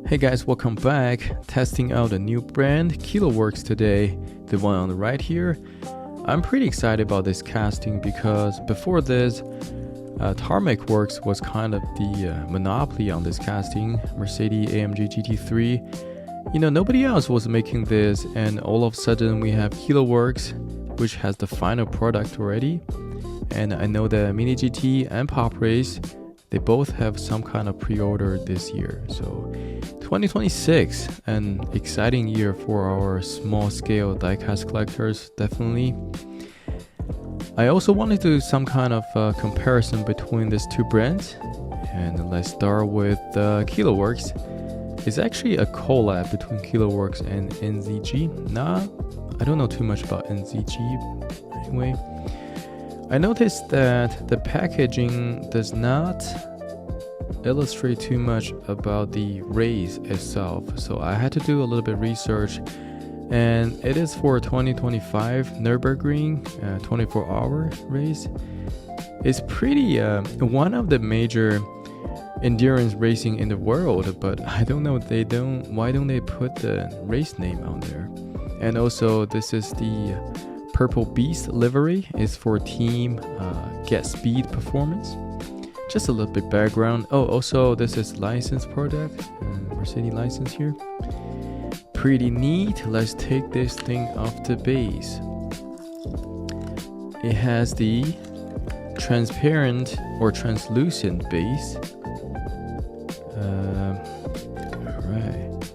Hey guys, welcome back. Testing out a new brand, Works today, the one on the right here. I'm pretty excited about this casting because before this, Tarmac Works was kind of the monopoly on this casting, Mercedes AMG GT3. You know, nobody else was making this, and all of a sudden we have Works, which has the final product already. And I know that Mini GT and Pop Race, they both have some kind of pre-order this year. So 2026, an exciting year for our small-scale diecast collectors, definitely. I also wanted to do some kind of comparison between these two brands. And let's start with Works. It's actually a collab between Works and NZG. I don't know too much about NZG anyway. I noticed that the packaging does not illustrate too much about the race itself, so I had to do a little bit of research, and it is for 2025 Nürburgring 24-hour race. It's pretty one of the major endurance racing in the world, but I don't know, why don't they put the race name on there? And also this is the Purple Beast livery, is for team GetSpeed Performance. Just a little bit background. Oh, also this is licensed product, Mercedes license here. Pretty neat. Let's take this thing off the base. It has the transparent or translucent base. Alright.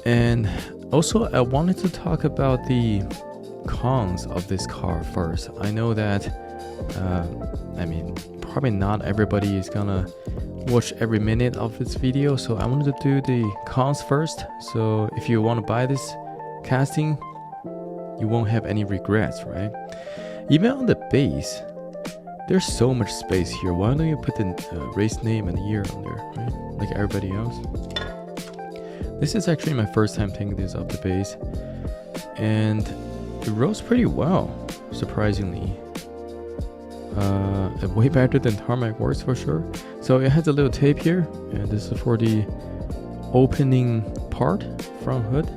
And also I wanted to talk about the cons of this car first. I know that probably not everybody is gonna watch every minute of this video, so I wanted to do the cons first. So if you want to buy this casting, you won't have any regrets, right? Even on the base, there's so much space here. Why don't you put the race name and the year on there, right? Like everybody else. This is actually my first time taking this off the base, and it rolls pretty well, surprisingly. Way better than Tarmac Works for sure. So it has a little tape here, and this is for the opening part, front hood,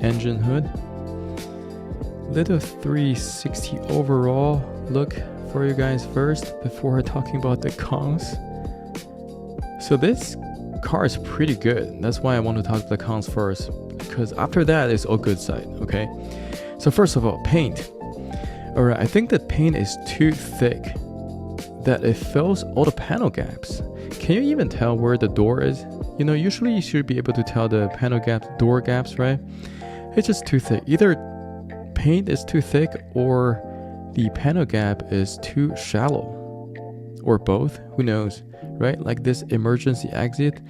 engine hood. Little 360 overall look for you guys first before talking about the cons. So this car is pretty good. That's why I want to talk about the cons first, because after that it's all good side. Okay, so first of all, paint. Alright, I think the paint is too thick, that it fills all the panel gaps. Can you even tell where the door is? You know, usually you should be able to tell the panel gaps, door gaps, right? It's just too thick. Either paint is too thick or the panel gap is too shallow, or both, who knows, right? Like this emergency exit,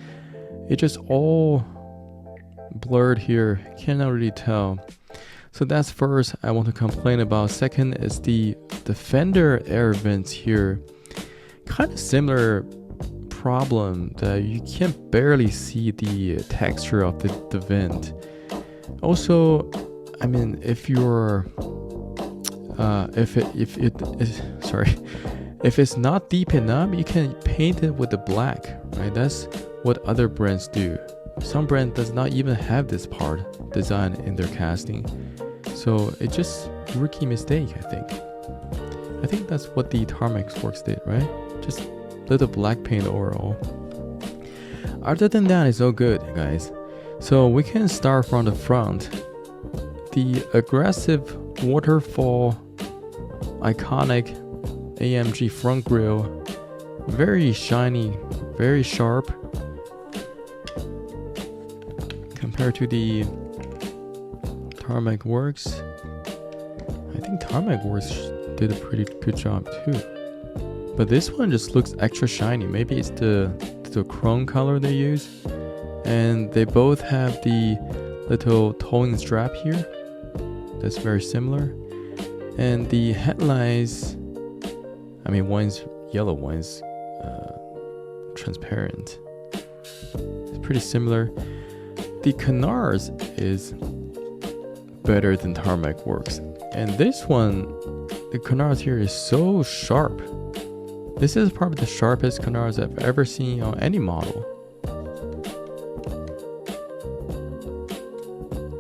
it just all blurred here, cannot really tell. So that's first I want to complain about. Second is the fender air vents here. Kind of similar problem that you can barely see the texture of the vent. Also, I mean, if you're if it's not deep enough, you can paint it with the black, right? That's what other brands do. Some brand does not even have this part designed in their casting. So it's just a rookie mistake, I think. I think that's what the Tarmac Works did, right? Just little black paint overall. Other than that, it's all good, guys. So we can start from the front. The aggressive waterfall, iconic AMG front grille, very shiny, very sharp, compared to the Tarmac Works. I think Tarmac Works did a pretty good job too, but this one just looks extra shiny. Maybe it's the chrome color they use. And they both have the little towing strap here that's very similar. And the headlights, I mean, one's yellow, one's transparent. It's pretty similar. The canards is better than Tarmac Works, and this one, the canards here is so sharp. This is probably the sharpest canards I've ever seen on any model.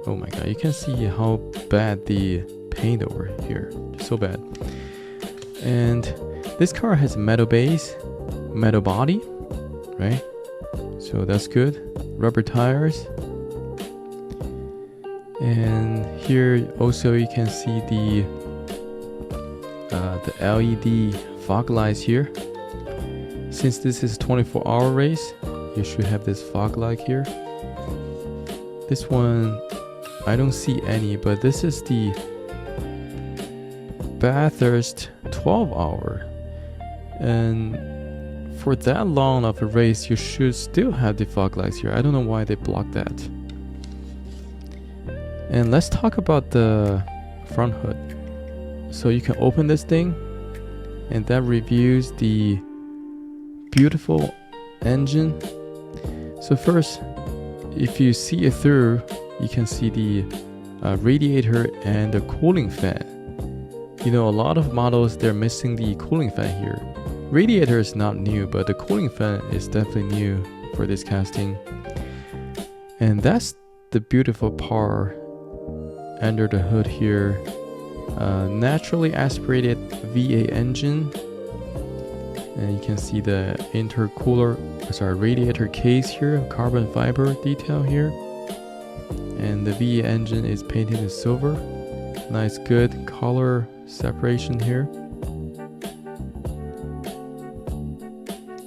Oh my god, you can see how bad the paint over here. So bad. And this car has metal base, metal body, right? So that's good. Rubber tires. And here also you can see the LED fog lights here. Since this is 24-hour race, you should have this fog light here. This one, I don't see any, but this is the Bathurst 12-hour. And for that long of a race, you should still have the fog lights here. I don't know why they blocked that. And let's talk about the front hood. So you can open this thing, and that reveals the beautiful engine. So first, if you see it through, you can see the radiator and the cooling fan. You know, a lot of models, they're missing the cooling fan here. Radiator is not new, but the cooling fan is definitely new for this casting. And that's the beautiful part under the hood here. Naturally aspirated V8 engine, and you can see the radiator case here, carbon fiber detail here, and the V8 engine is painted in silver. Nice, good color separation here.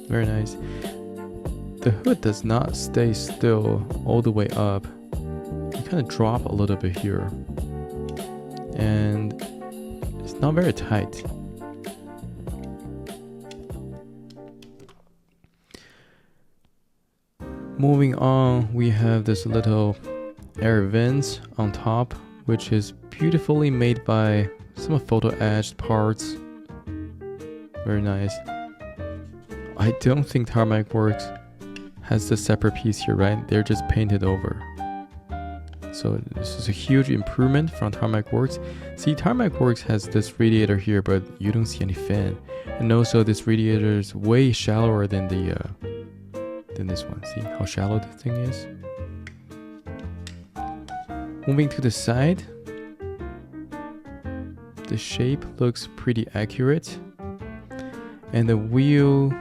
Very nice. The hood does not stay still all the way up. You kind of drop a little bit here, and it's not very tight. Moving on, we have this little air vents on top, which is beautifully made by some photo etched parts. Very nice. I don't think Tarmac Works has the separate piece here, right? They're just painted over. So this is a huge improvement from Tarmac Works. See, Tarmac Works has this radiator here, but you don't see any fan. And also this radiator is way shallower than this one. See how shallow the thing is? Moving to the side, the shape looks pretty accurate. And the wheel,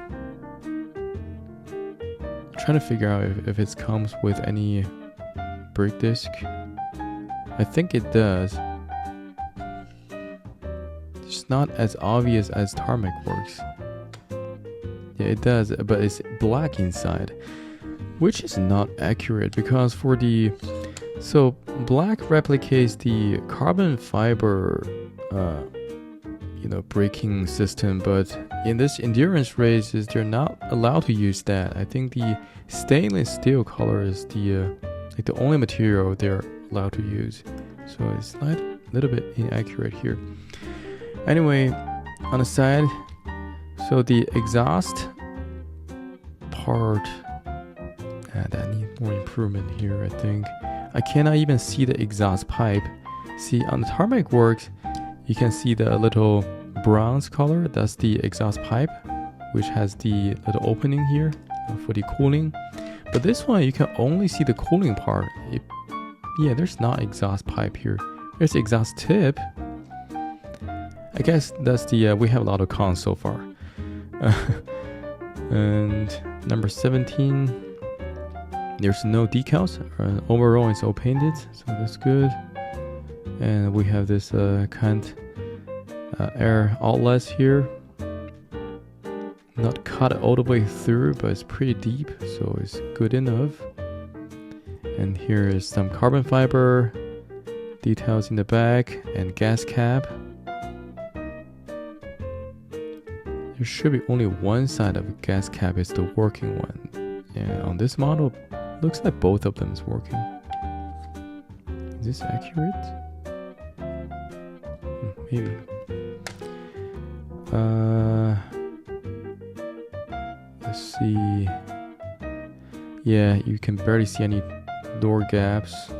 I'm trying to figure out if it comes with any brake disc. I think it does. It's not as obvious as Tarmac Works. Yeah, it does, but it's black inside, which is not accurate because for the black replicates the carbon fiber braking system, but in this endurance races they're not allowed to use that. I think the stainless steel color is the only material they're allowed to use, so it's a little bit inaccurate here. Anyway, on the side, so the exhaust part, that needs more improvement here. I think I cannot even see the exhaust pipe. See, on the Tarmac Works, you can see the little bronze color. That's the exhaust pipe, which has the little opening here for the cooling. But this one, you can only see the cooling part. There's not exhaust pipe here. There's exhaust tip. I guess that's we have a lot of cons so far. And number 17, there's no decals. Overall, it's all painted, so that's good. And we have this air outlets here. Not cut all the way through, but it's pretty deep, so it's good enough. And here is some carbon fiber details in the back and gas cap. There should be only one side of the gas cap is the working one. And on this model, looks like both of them is working. Is this accurate? Maybe. Let's see. Yeah, you can barely see any door gaps.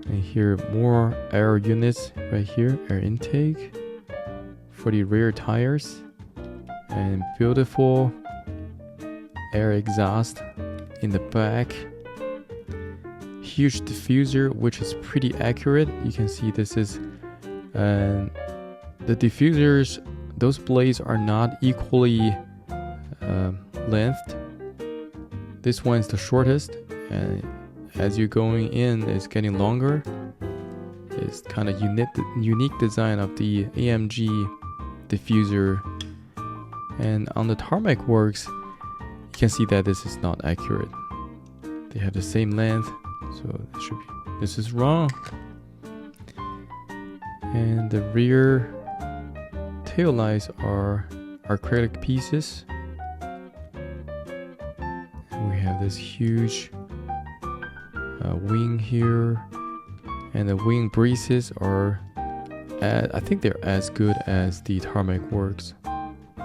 And here, more air units right here, air intake for the rear tires. and beautiful air exhaust in the back. Huge diffuser, which is pretty accurate. You can see this is the diffusers, those blades are not equally lengthed. This one is the shortest, and as you're going in, it's getting longer. It's kind of unique design of the AMG diffuser. And on the Tarmac Works, you can see that this is not accurate. They have the same length, so this is wrong. And the rear tail lights are acrylic pieces. And we have this huge wing here, and the wing braces are I think they're as good as the Tarmac Works,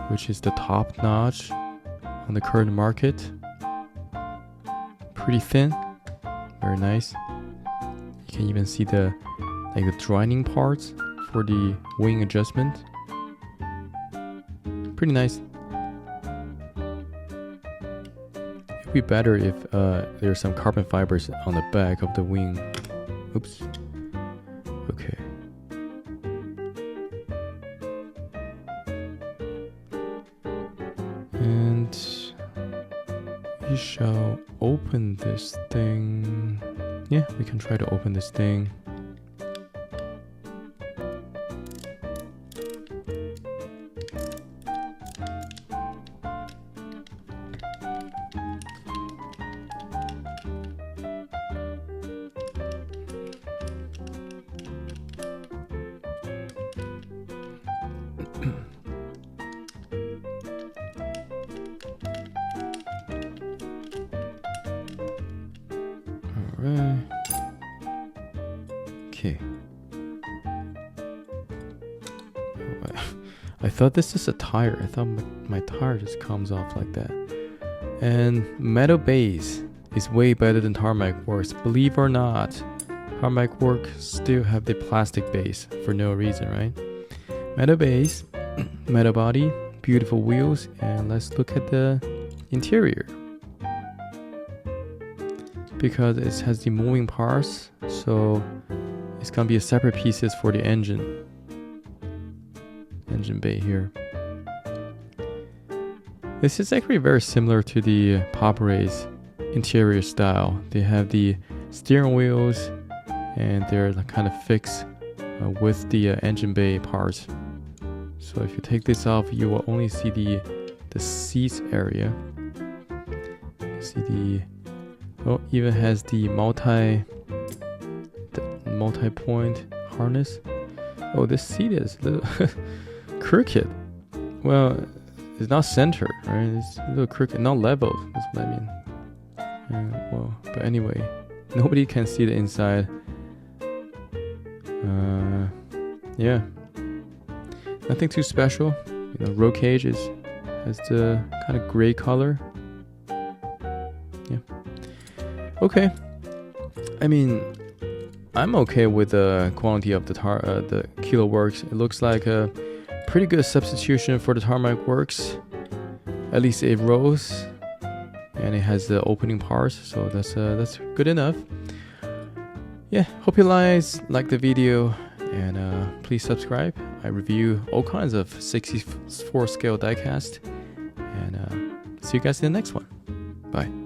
which is the top notch on the current market. Pretty thin, very nice. You can even see the driving parts for the wing adjustment. Pretty nice. It'd be better if there's some carbon fibers on the back of the wing. Oops. Okay. And we shall open this thing. Yeah, we can try to open this thing. Alright. Okay. I thought this is a tire. I thought my tire just comes off like that. And metal base is way better than Tarmac Works. Believe or not, Tarmac Works still have the plastic base for no reason, right? Metal base, metal body, beautiful wheels, and let's look at the interior. Because it has the moving parts, so it's gonna be a separate pieces for the engine bay here. This is actually very similar to the Pop Race interior style. They have the steering wheels, and they're kind of fixed with the engine bay parts. So if you take this off, you will only see the seats area. You see the even has the multi-point harness. Oh, this seat is a little crooked. Well, it's not centered, right? It's a little crooked, not leveled. That's what I mean. Well, but anyway, nobody can see the inside. Yeah, nothing too special. You know, roll cage has the kind of gray color. Yeah. Okay. I mean, I'm okay with the quality of the Kilo Works. It looks like a pretty good substitution for the Tarmac Works. At least it rolls, and it has the opening parts, so that's good enough. Yeah, hope you guys like the video, and please subscribe. I review all kinds of 64 scale diecast, and see you guys in the next one. Bye.